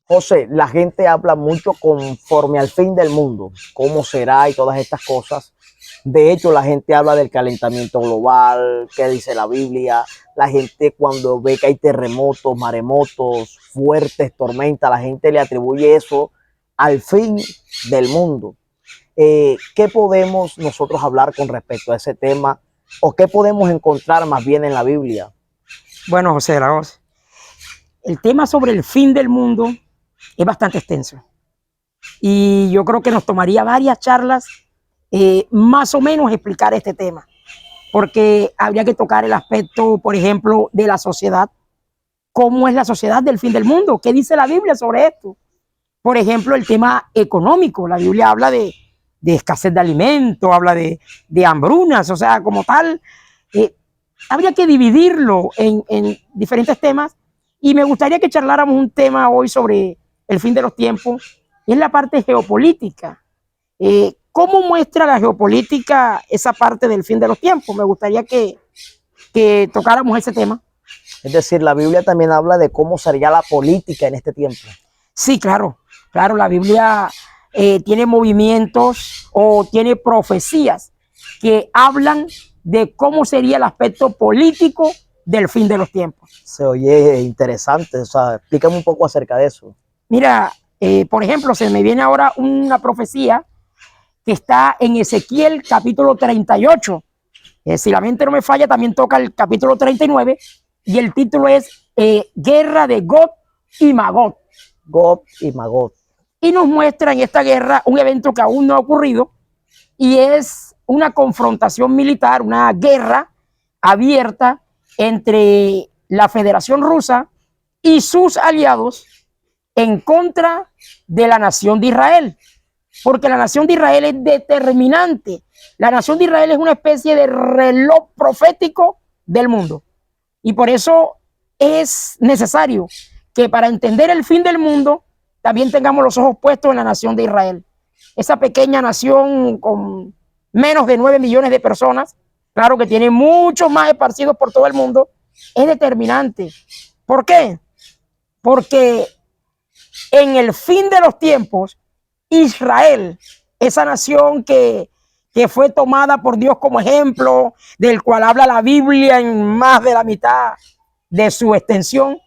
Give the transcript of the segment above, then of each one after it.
José, la gente habla mucho conforme al fin del mundo, cómo será y todas estas cosas. De hecho, la gente habla del calentamiento global, qué dice la Biblia. La gente cuando ve que hay terremotos, maremotos, fuertes, tormentas, la gente le atribuye eso al fin del mundo. ¿Qué podemos nosotros hablar con respecto a ese tema? ¿O qué podemos encontrar más bien en la Biblia? Bueno, José Araoz, el tema sobre el fin del mundo es bastante extenso y yo creo que nos tomaría varias charlas más o menos explicar este tema, porque habría que tocar el aspecto, por ejemplo, de la sociedad. ¿Cómo es la sociedad del fin del mundo? ¿Qué dice la Biblia sobre esto? Por ejemplo, el tema económico. La Biblia habla de escasez de alimentos, habla de hambrunas, o sea, como tal, eh, habría que dividirlo en diferentes temas y me gustaría que charláramos un tema hoy sobre el fin de los tiempos, es la parte geopolítica. ¿Cómo muestra la geopolítica esa parte del fin de los tiempos? Me gustaría que tocáramos ese tema. Es decir, la Biblia también habla de cómo sería la política en este tiempo. Sí, claro, claro, la Biblia tiene movimientos o tiene profecías que hablan de cómo sería el aspecto político del fin de los tiempos. Se oye interesante, o sea, explícame un poco acerca de eso. Mira, por ejemplo, se me viene ahora una profecía que está en Ezequiel capítulo 38. Si la mente no me falla, también toca el capítulo 39 y el título es Guerra de Gog y Magog. Gog y Magog. Y nos muestra en esta guerra un evento que aún no ha ocurrido y es una confrontación militar, una guerra abierta entre la Federación Rusa y sus aliados en contra de la nación de Israel, porque la nación de Israel es determinante. La nación de Israel es una especie de reloj profético del mundo y por eso es necesario que para entender el fin del mundo también tengamos los ojos puestos en la nación de Israel. Esa pequeña nación con menos de 9 millones de personas, claro que tiene muchos más esparcidos por todo el mundo, es determinante. ¿Por qué? Porque en el fin de los tiempos, Israel, esa nación que fue tomada por Dios como ejemplo, del cual habla la Biblia en más de la mitad de su extensión,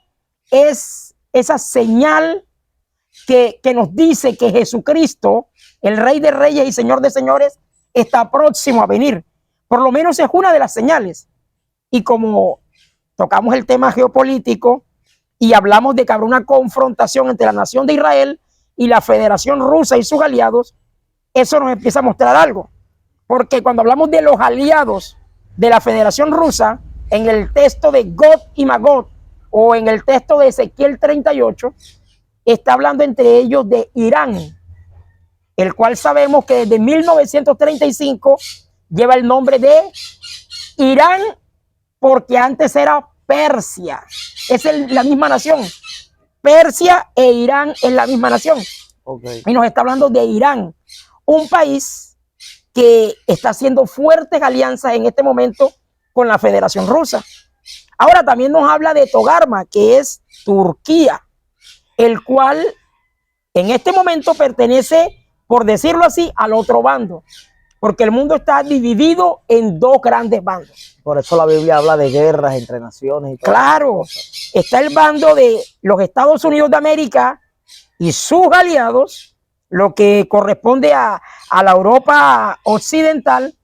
es esa señal que nos dice que Jesucristo, el Rey de Reyes y Señor de Señores, está próximo a venir. Por lo menos es una de las señales. Y como tocamos el tema geopolítico y hablamos de que habrá una confrontación entre la nación de Israel y la Federación Rusa y sus aliados, eso nos empieza a mostrar algo. Porque cuando hablamos de los aliados de la Federación Rusa, en el texto de Gog y Magog o en el texto de Ezequiel 38, está hablando entre ellos de Irán, el cual sabemos que desde 1935 lleva el nombre de Irán porque antes era Persia. Es la misma nación. Persia e Irán es la misma nación. Okay. Y nos está hablando de Irán, un país que está haciendo fuertes alianzas en este momento con la Federación Rusa. Ahora también nos habla de Togarma, que es Turquía, el cual en este momento pertenece, por decirlo así, al otro bando, porque el mundo está dividido en dos grandes bandos. Por eso la Biblia habla de guerras entre naciones. Y claro, está el bando de los Estados Unidos de América y sus aliados, lo que corresponde a la Europa occidental,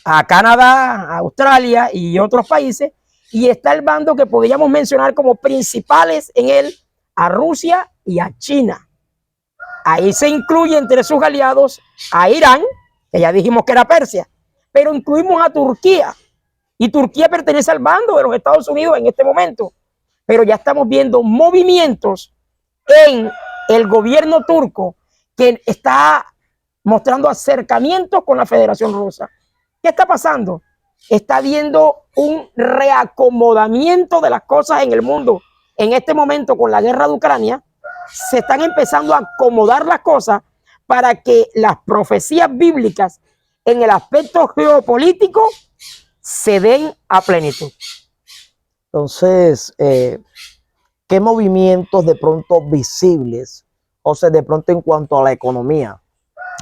a Canadá, a Australia y otros países, y está el bando que podríamos mencionar como principales en él, a Rusia y a China. Ahí se incluye entre sus aliados a Irán, que ya dijimos que era Persia, pero incluimos a Turquía, y Turquía pertenece al bando de los Estados Unidos en este momento, pero ya estamos viendo movimientos en el gobierno turco que está mostrando acercamientos con la Federación Rusa. ¿Qué está pasando? Está habiendo un reacomodamiento de las cosas en el mundo. En este momento, con la guerra de Ucrania, se están empezando a acomodar las cosas para que las profecías bíblicas en el aspecto geopolítico se den a plenitud. Entonces, ¿qué movimientos de pronto visibles, o sea, de pronto en cuanto a la economía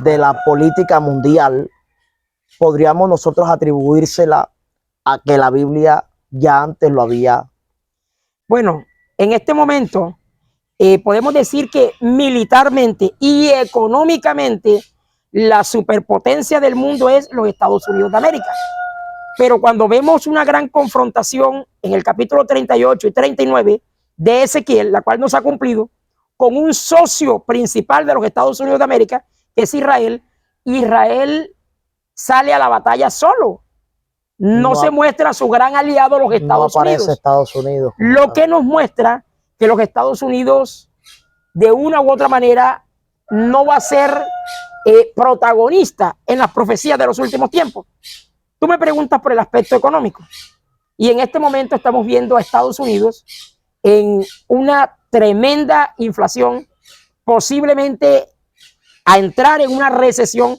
de la política mundial, podríamos nosotros atribuírsela a que la Biblia ya antes lo había? Bueno, en este momento podemos decir que militarmente y económicamente la superpotencia del mundo es los Estados Unidos de América. Pero cuando vemos una gran confrontación en el capítulo 38 y 39 de Ezequiel, la cual no se ha cumplido, con un socio principal de los Estados Unidos de América, que es Israel, Israel sale a la batalla solo. No se muestra su gran aliado los Estados Unidos. Estados Unidos. Lo que nos muestra que los Estados Unidos, de una u otra manera, no va a ser protagonista en las profecías de los últimos tiempos. Tú me preguntas por el aspecto económico. Y en este momento estamos viendo a Estados Unidos en una tremenda inflación, posiblemente a entrar en una recesión.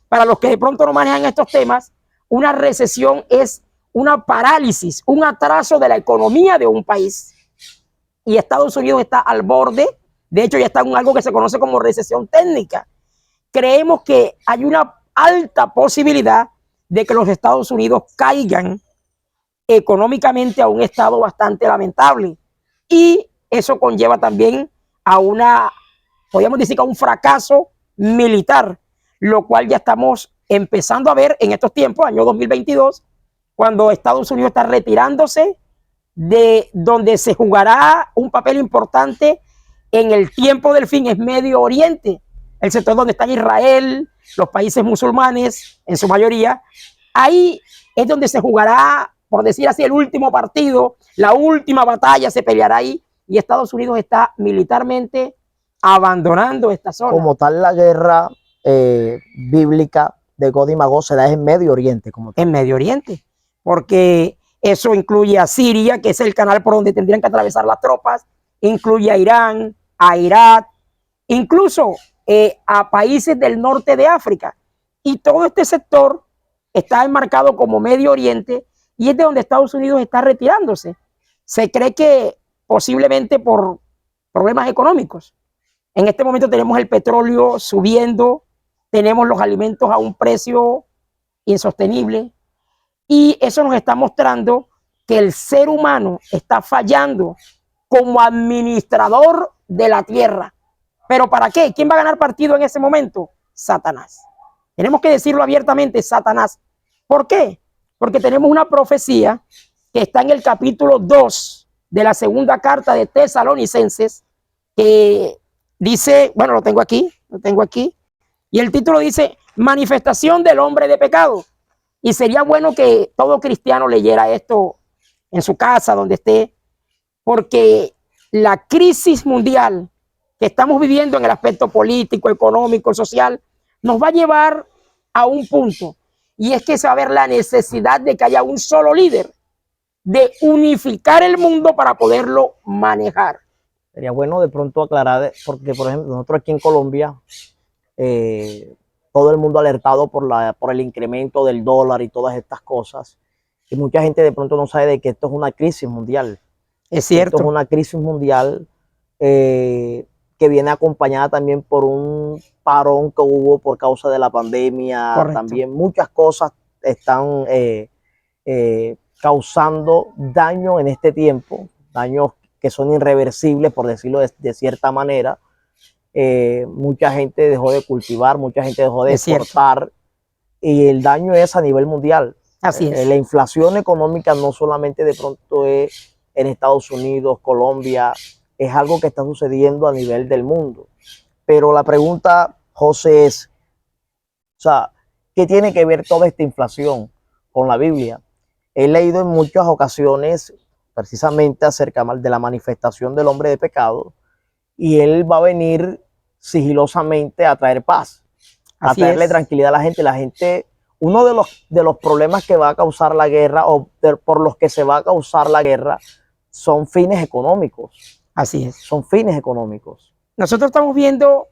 Para los que de pronto no manejan estos temas, una recesión es una parálisis, un atraso de la economía de un país. Y Estados Unidos está al borde, de hecho ya está en algo que se conoce como recesión técnica. Creemos que hay una alta posibilidad de que los Estados Unidos caigan económicamente a un estado bastante lamentable. Y eso conlleva también a una, podríamos decir que a un fracaso militar, lo cual ya estamos empezando a ver en estos tiempos, año 2022, cuando Estados Unidos está retirándose de donde se jugará un papel importante en el tiempo del fin, es Medio Oriente, el sector donde está Israel, los países musulmanes en su mayoría. Ahí es donde se jugará, por decir así, el último partido, la última batalla se peleará ahí, y Estados Unidos está militarmente abandonando esta zona. Como tal, la guerra bíblica de Gog y Magog se da en Medio Oriente. Como tal. En Medio Oriente, porque eso incluye a Siria, que es el canal por donde tendrían que atravesar las tropas, incluye a Irán, a Irak, incluso a países del norte de África. Y todo este sector está enmarcado como Medio Oriente y es de donde Estados Unidos está retirándose. Se cree que posiblemente por problemas económicos. En este momento tenemos el petróleo subiendo, tenemos los alimentos a un precio insostenible y eso nos está mostrando que el ser humano está fallando como administrador de la tierra. ¿Pero para qué? ¿Quién va a ganar partido en ese momento? Satanás. Tenemos que decirlo abiertamente, Satanás. ¿Por qué? Porque tenemos una profecía que está en el capítulo 2 de la segunda carta de Tesalonicenses, que dice, bueno, lo tengo aquí, y el título dice, manifestación del hombre de pecado. Y sería bueno que todo cristiano leyera esto en su casa, donde esté, porque la crisis mundial que estamos viviendo en el aspecto político, económico, social, nos va a llevar a un punto, y es que se va a ver la necesidad de que haya un solo líder, de unificar el mundo para poderlo manejar. Sería bueno de pronto aclarar, porque por ejemplo nosotros aquí en Colombia, todo el mundo alertado por el incremento del dólar y todas estas cosas, y mucha gente de pronto no sabe de que esto es una crisis mundial. Es cierto. Esto es una crisis mundial que viene acompañada también por un parón que hubo por causa de la pandemia. Correcto. También muchas cosas están causando daño en este tiempo, daños que son irreversibles, por decirlo de cierta manera. Mucha gente dejó de cultivar, mucha gente dejó de exportar, y el daño es a nivel mundial. Así es. La inflación económica no solamente de pronto es en Estados Unidos, Colombia, es algo que está sucediendo a nivel del mundo. Pero la pregunta, José, es, o sea, ¿qué tiene que ver toda esta inflación con la Biblia? He leído en muchas ocasiones precisamente acerca de la manifestación del hombre de pecado, y él va a venir sigilosamente a traer paz, a traerle tranquilidad a la gente. La gente, uno de los problemas que va a causar la guerra, o por los que se va a causar la guerra, son fines económicos. Así es. Son fines económicos. Nosotros estamos viendo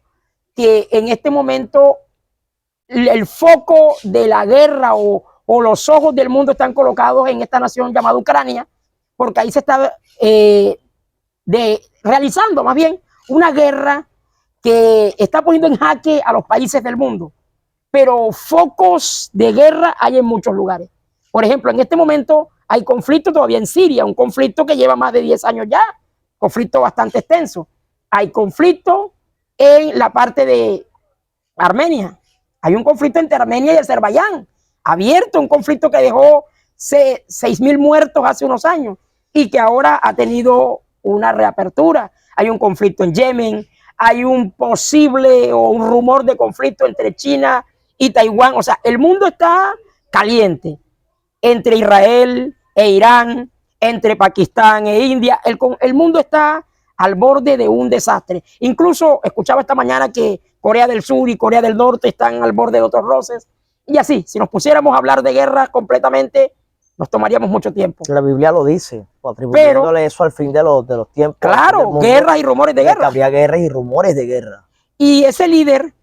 que en este momento el foco de la guerra o los ojos del mundo están colocados en esta nación llamada Ucrania, porque ahí se está realizando más bien una guerra que está poniendo en jaque a los países del mundo. Pero focos de guerra hay en muchos lugares. Por ejemplo, en este momento hay conflicto todavía en Siria, un conflicto que lleva más de 10 años ya, conflicto bastante extenso. Hay conflicto en la parte de Armenia. Hay un conflicto entre Armenia y Azerbaiyán, abierto, un conflicto que dejó 6.000 muertos hace unos años y que ahora ha tenido una reapertura. Hay un conflicto en Yemen, hay un posible o un rumor de conflicto entre China y Taiwán. O sea, el mundo está caliente entre Israel e Irán, entre Pakistán e India. El mundo está al borde de un desastre. Incluso escuchaba esta mañana que Corea del Sur y Corea del Norte están al borde de otros roces. Y así, si nos pusiéramos a hablar de guerra completamente, nos tomaríamos mucho tiempo. La Biblia lo dice, atribuyéndole eso al fin de los tiempos. Claro, guerras y rumores de guerra. Habría guerras y rumores de guerra. Y ese líder,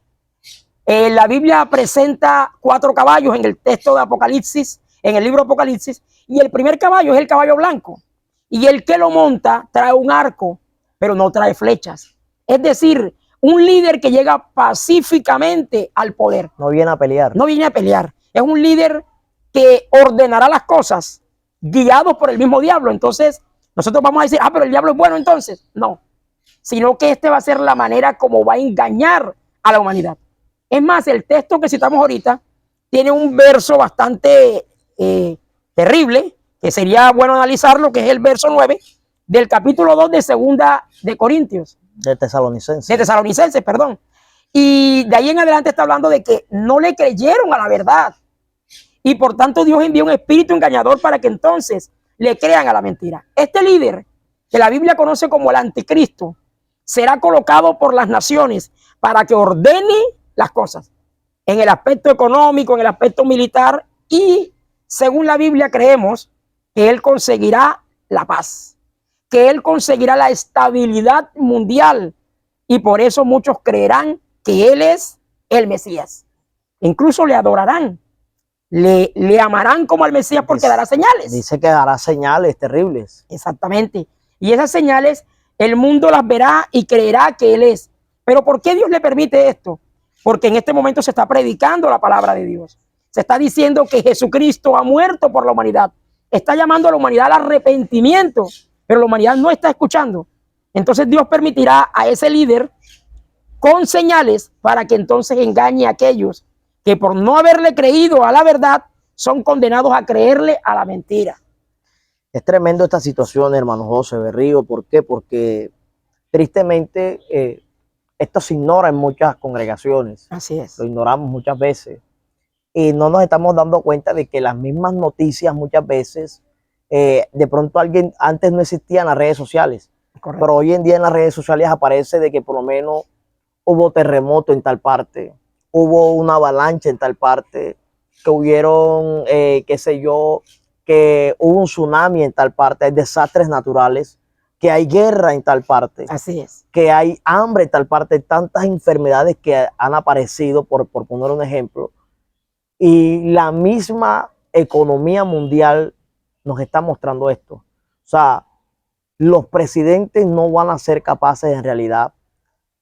la Biblia presenta 4 caballos en el texto de Apocalipsis, en el libro de Apocalipsis, y el primer caballo es el caballo blanco. Y el que lo monta trae un arco, pero no trae flechas. Es decir, un líder que llega pacíficamente al poder. No viene a pelear. No viene a pelear. Es un líder que ordenará las cosas guiados por el mismo diablo. Entonces, nosotros vamos a decir, pero el diablo es bueno entonces. No, sino que este va a ser la manera como va a engañar a la humanidad. Es más, el texto que citamos ahorita tiene un verso bastante terrible, que sería bueno analizarlo, que es el verso 9 del capítulo 2 de Segunda de Corintios. De Tesalonicenses. De Tesalonicenses, perdón. Y de ahí en adelante está hablando de que no le creyeron a la verdad. Y por tanto Dios envió un espíritu engañador para que entonces le crean a la mentira. Este líder, que la Biblia conoce como el anticristo, será colocado por las naciones para que ordene las cosas en el aspecto económico, en el aspecto militar, y según la Biblia creemos que él conseguirá la paz, que él conseguirá la estabilidad mundial, y por eso muchos creerán que él es el Mesías. Incluso le adorarán, le amarán como al Mesías porque dará señales. Dice que dará señales terribles. Exactamente. Y esas señales el mundo las verá y creerá que él es. Pero ¿por qué Dios le permite esto? Porque en este momento se está predicando la palabra de Dios. Se está diciendo que Jesucristo ha muerto por la humanidad. Está llamando a la humanidad al arrepentimiento, pero la humanidad no está escuchando. Entonces Dios permitirá a ese líder con señales para que entonces engañe a aquellos que por no haberle creído a la verdad son condenados a creerle a la mentira. Es tremendo esta situación, hermano José Berrío. ¿Por qué? Porque tristemente esto se ignora en muchas congregaciones. Así es. Lo ignoramos muchas veces. Y no nos estamos dando cuenta de que las mismas noticias muchas veces, de pronto antes no existían las redes sociales. Correcto. Pero hoy en día en las redes sociales aparece de que por lo menos hubo terremoto en tal parte, hubo una avalancha en tal parte, que hubieron, qué sé yo, que hubo un tsunami en tal parte, hay desastres naturales, que hay guerra en tal parte. Así es. Que hay hambre en tal parte, tantas enfermedades que han aparecido, por poner un ejemplo. Y la misma economía mundial nos está mostrando esto. O sea, los presidentes no van a ser capaces en realidad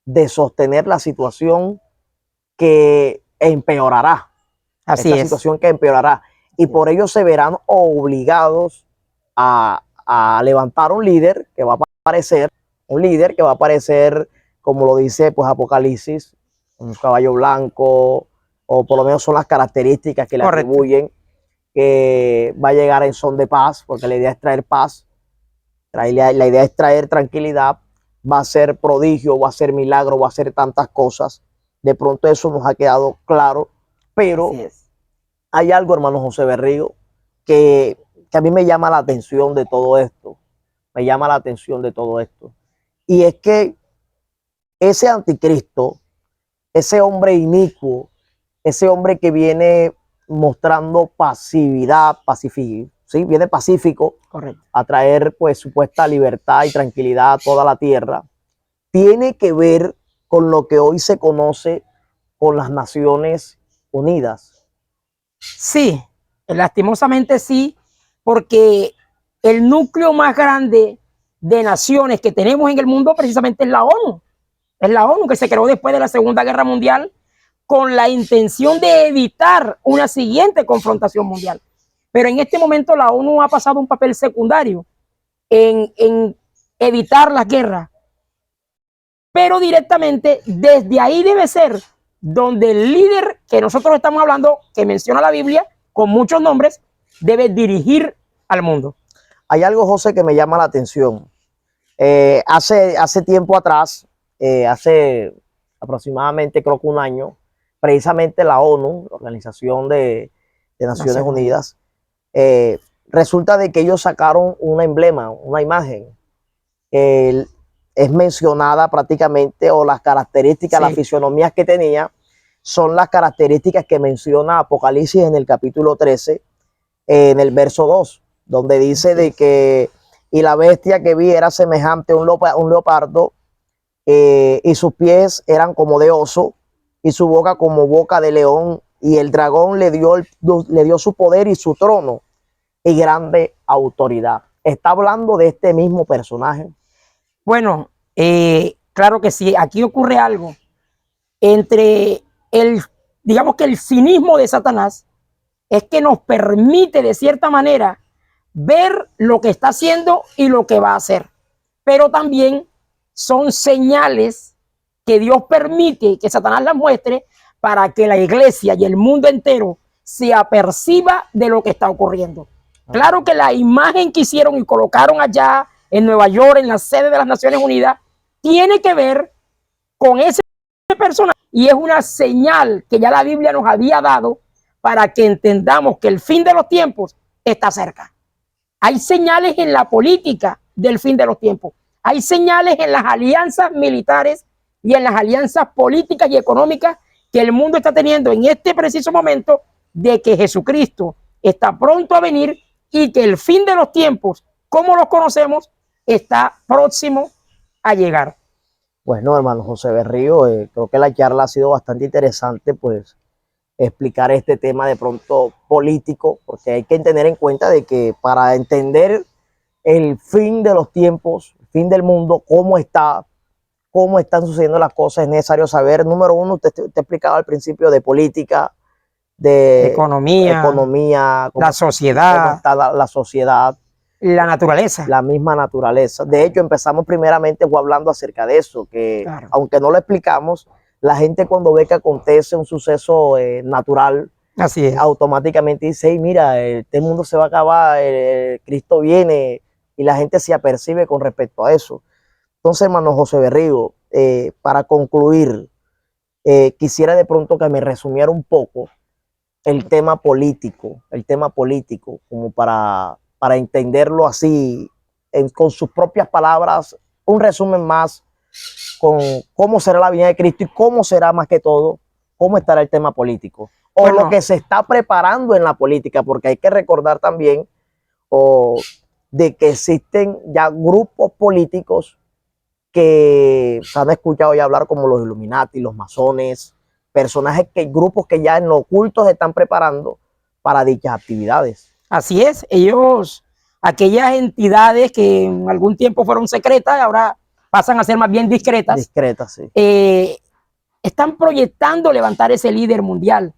de sostener la situación que empeorará. Así es. Situación que empeorará. Y por ello se verán obligados a levantar un líder que va a aparecer, como lo dice pues Apocalipsis, un caballo blanco, o por lo menos son las características que le atribuyen, que va a llegar en son de paz, porque la idea es traer paz, la idea es traer tranquilidad, va a ser prodigio, va a ser milagro, va a ser tantas cosas. De pronto eso nos ha quedado claro, pero hay algo, hermano José Berrío, que a mí me llama la atención de todo esto. Me llama la atención de todo esto. Y es que ese anticristo, ese hombre inicuo, ese hombre que viene mostrando pasividad, ¿sí? Viene pacífico, correcto, a traer pues supuesta libertad y tranquilidad a toda la tierra, tiene que ver con lo que hoy se conoce con las Naciones Unidas. Sí, lastimosamente sí, porque el núcleo más grande de naciones que tenemos en el mundo precisamente es la ONU. Es la ONU que se creó después de la Segunda Guerra Mundial con la intención de evitar una siguiente confrontación mundial. Pero en este momento la ONU ha pasado un papel secundario en evitar las guerras. Pero directamente desde ahí debe ser donde el líder que nosotros estamos hablando, que menciona la Biblia con muchos nombres, debe dirigir al mundo. Hay algo, José, que me llama la atención. Hace tiempo atrás, hace aproximadamente creo que un año, precisamente la ONU, la Organización de Naciones Unidas, resulta de que ellos sacaron un emblema, una imagen, es mencionada prácticamente, o las características, sí, las fisionomías que tenía, son las características que menciona Apocalipsis en el capítulo 13, en el verso 2, donde dice de que, y la bestia que vi era semejante a un leopardo, y sus pies eran como de oso, y su boca como boca de león, y el dragón le dio su poder y su trono, y grande autoridad. ¿Está hablando de este mismo personaje? Bueno, claro que sí. Aquí ocurre algo entre digamos que el cinismo de Satanás es que nos permite de cierta manera ver lo que está haciendo y lo que va a hacer. Pero también son señales que Dios permite que Satanás las muestre para que la iglesia y el mundo entero se aperciba de lo que está ocurriendo. Claro que la imagen que hicieron y colocaron allá en Nueva York, en la sede de las Naciones Unidas, tiene que ver con ese personaje y es una señal que ya la Biblia nos había dado para que entendamos que el fin de los tiempos está cerca. Hay señales en la política del fin de los tiempos. Hay señales en las alianzas militares y en las alianzas políticas y económicas que el mundo está teniendo en este preciso momento de que Jesucristo está pronto a venir y que el fin de los tiempos, como los conocemos, está próximo a llegar. Bueno, hermano José Berrío, creo que la charla ha sido bastante interesante, pues explicar este tema de pronto político, porque hay que tener en cuenta de que para entender el fin de los tiempos, el fin del mundo, cómo están sucediendo las cosas, es necesario saber, número uno, usted explicaba al principio de política, de economía, la sociedad, cómo está la sociedad, la naturaleza. La misma naturaleza. De hecho, empezamos primeramente hablando acerca de eso, que claro, aunque no lo explicamos, la gente cuando ve que acontece un suceso natural, así es, automáticamente dice, hey, mira, este mundo se va a acabar, Cristo viene, y la gente se apercibe con respecto a eso. Entonces, hermano José Berrío, para concluir, quisiera de pronto que me resumiera un poco el tema político, como para entenderlo así, con sus propias palabras, un resumen más con cómo será la venida de Cristo y cómo será más que todo, cómo estará el tema político, o bueno, lo que se está preparando en la política, porque hay que recordar también de que existen ya grupos políticos que se han escuchado ya hablar como los Illuminati, los masones, grupos que ya en lo oculto se están preparando para dichas actividades. Así es, ellos, aquellas entidades que en algún tiempo fueron secretas, ahora pasan a ser más bien discretas. Discretas, sí. Están proyectando levantar ese líder mundial.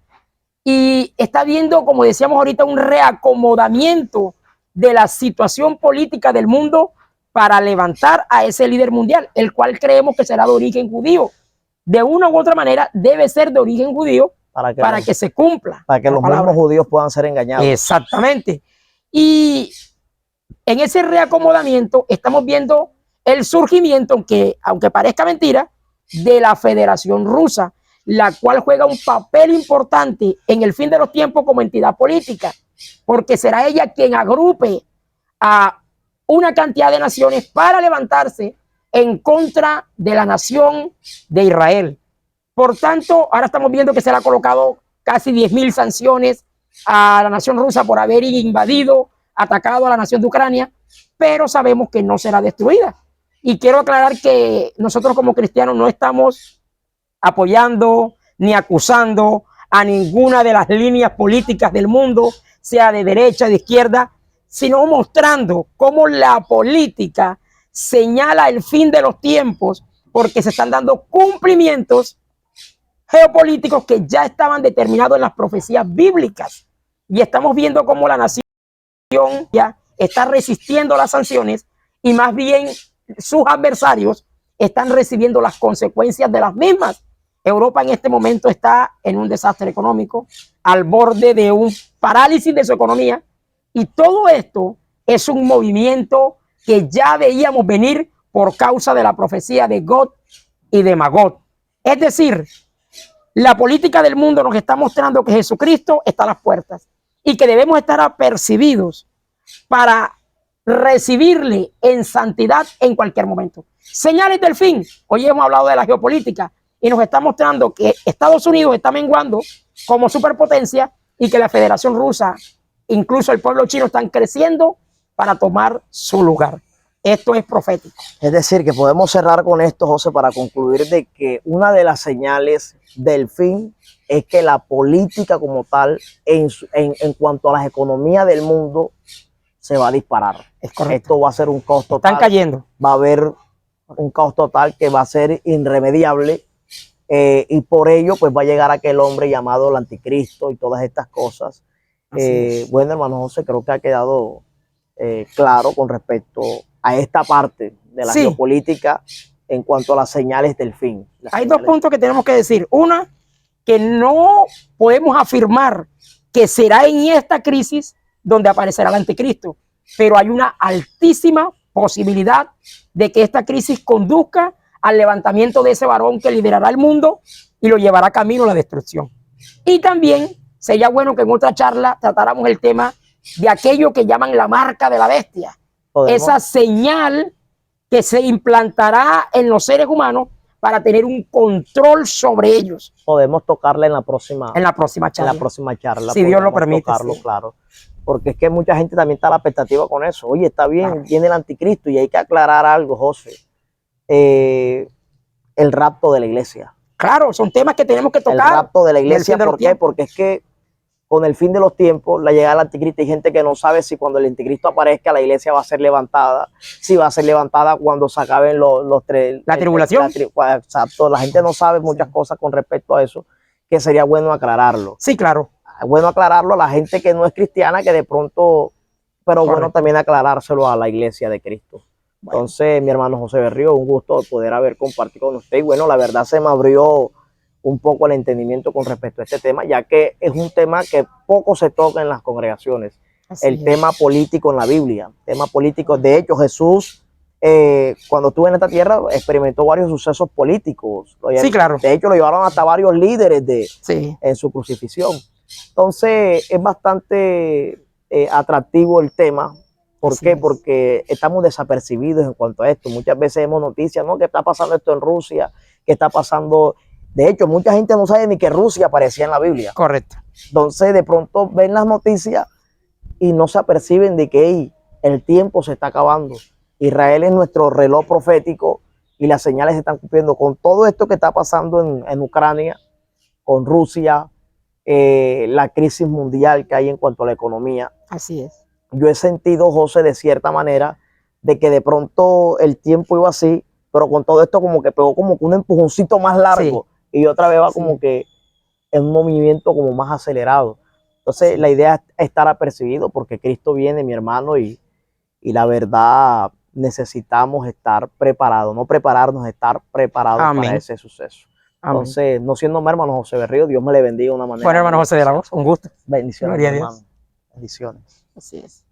Y está viendo, como decíamos ahorita, un reacomodamiento de la situación política del mundo para levantar a ese líder mundial, el cual creemos que será de origen judío. De una u otra manera, debe ser de origen judío para que se cumpla. Para que los mismos judíos puedan ser engañados. Exactamente. Y en ese reacomodamiento estamos viendo el surgimiento, aunque parezca mentira, de la Federación Rusa, la cual juega un papel importante en el fin de los tiempos como entidad política, porque será ella quien agrupe a una cantidad de naciones para levantarse en contra de la nación de Israel. Por tanto, ahora estamos viendo que se le ha colocado casi 10.000 sanciones a la nación rusa por haber invadido, atacado a la nación de Ucrania, pero sabemos que no será destruida. Y quiero aclarar que nosotros como cristianos no estamos apoyando ni acusando a ninguna de las líneas políticas del mundo, sea de derecha, de izquierda, sino mostrando cómo la política señala el fin de los tiempos porque se están dando cumplimientos geopolíticos que ya estaban determinados en las profecías bíblicas. Y estamos viendo cómo la nación ya está resistiendo las sanciones y más bien sus adversarios están recibiendo las consecuencias de las mismas. Europa en este momento está en un desastre económico, al borde de un parálisis de su economía, y todo esto es un movimiento que ya veíamos venir por causa de la profecía de Gog y de Magog. Es decir, la política del mundo nos está mostrando que Jesucristo está a las puertas y que debemos estar apercibidos para recibirle en santidad en cualquier momento. Señales del fin. Hoy hemos hablado de la geopolítica y nos está mostrando que Estados Unidos está menguando como superpotencia y que la Federación Rusa, incluso el pueblo chino, están creciendo para tomar su lugar. Esto es profético. Es decir, que podemos cerrar con esto, José, para concluir de que una de las señales del fin es que la política como tal, en cuanto a las economías del mundo, se va a disparar. Es correcto. Esto va a ser un caos total. Están cayendo. Va a haber un caos total que va a ser irremediable, y por ello pues va a llegar aquel hombre llamado el anticristo y todas estas cosas. Bueno, hermano José, creo que ha quedado claro con respecto a esta parte de la geopolítica en cuanto a las señales del fin. Hay dos puntos que tenemos que decir. Una, que no podemos afirmar que será en esta crisis donde aparecerá el anticristo, pero hay una altísima posibilidad de que esta crisis conduzca al levantamiento de ese varón que liderará el mundo y lo llevará camino a la destrucción. Y también sería bueno que en otra charla tratáramos el tema de aquello que llaman la marca de la bestia. Esa señal que se implantará en los seres humanos para tener un control sobre ellos. Podemos tocarla en la próxima charla. En la próxima charla. Si Dios lo permite. Tocarlo, claro. Porque es que mucha gente también está a la expectativa con eso. Oye, está bien, viene el anticristo, y hay que aclarar algo, José. El rapto de la iglesia. Claro, son temas que tenemos que tocar. El rapto de la iglesia, ¿por qué? Porque es que con el fin de los tiempos, la llegada del anticristo, hay gente que no sabe si cuando el anticristo aparezca la iglesia va a ser levantada, si va a ser levantada cuando se acaben los tres. La tribulación. Exacto, la gente no sabe muchas cosas con respecto a eso, que sería bueno aclararlo. Sí, claro. Bueno aclararlo a la gente que no es cristiana, que de pronto, pero correcto, bueno también aclarárselo a la iglesia de Cristo. Bueno. Entonces, mi hermano José Berrío, un gusto poder haber compartido con usted. Y bueno, la verdad se me abrió un poco el entendimiento con respecto a este tema, ya que es un tema que poco se toca en las congregaciones. El tema político en la Biblia, tema político. De hecho, Jesús, cuando estuvo en esta tierra, experimentó varios sucesos políticos. Sí, claro. De hecho, lo llevaron hasta varios líderes en su crucifixión. Entonces, es bastante atractivo el tema. ¿Por qué? Porque estamos desapercibidos en cuanto a esto. Muchas veces vemos noticias, ¿no? Que está pasando esto en Rusia, que está pasando. De hecho, mucha gente no sabe ni que Rusia aparecía en la Biblia. Correcto. Entonces, de pronto ven las noticias y no se aperciben de que el tiempo se está acabando. Israel es nuestro reloj profético y las señales se están cumpliendo. Con todo esto que está pasando en Ucrania, con Rusia, la crisis mundial que hay en cuanto a la economía. Así es. Yo he sentido, José, de cierta manera, de que de pronto el tiempo iba así, pero con todo esto como que pegó como que un empujoncito más largo. Y otra vez va como que en un movimiento como más acelerado. Entonces la idea es estar apercibido porque Cristo viene, mi hermano, y la verdad necesitamos estar preparados, no prepararnos, estar preparados para ese suceso. Entonces, no siendo más, hermano José Berrío, Dios me le bendiga de una manera. Bueno, hermano José de la Voz, un gusto. Bendiciones, hermano. Bendiciones. Así es.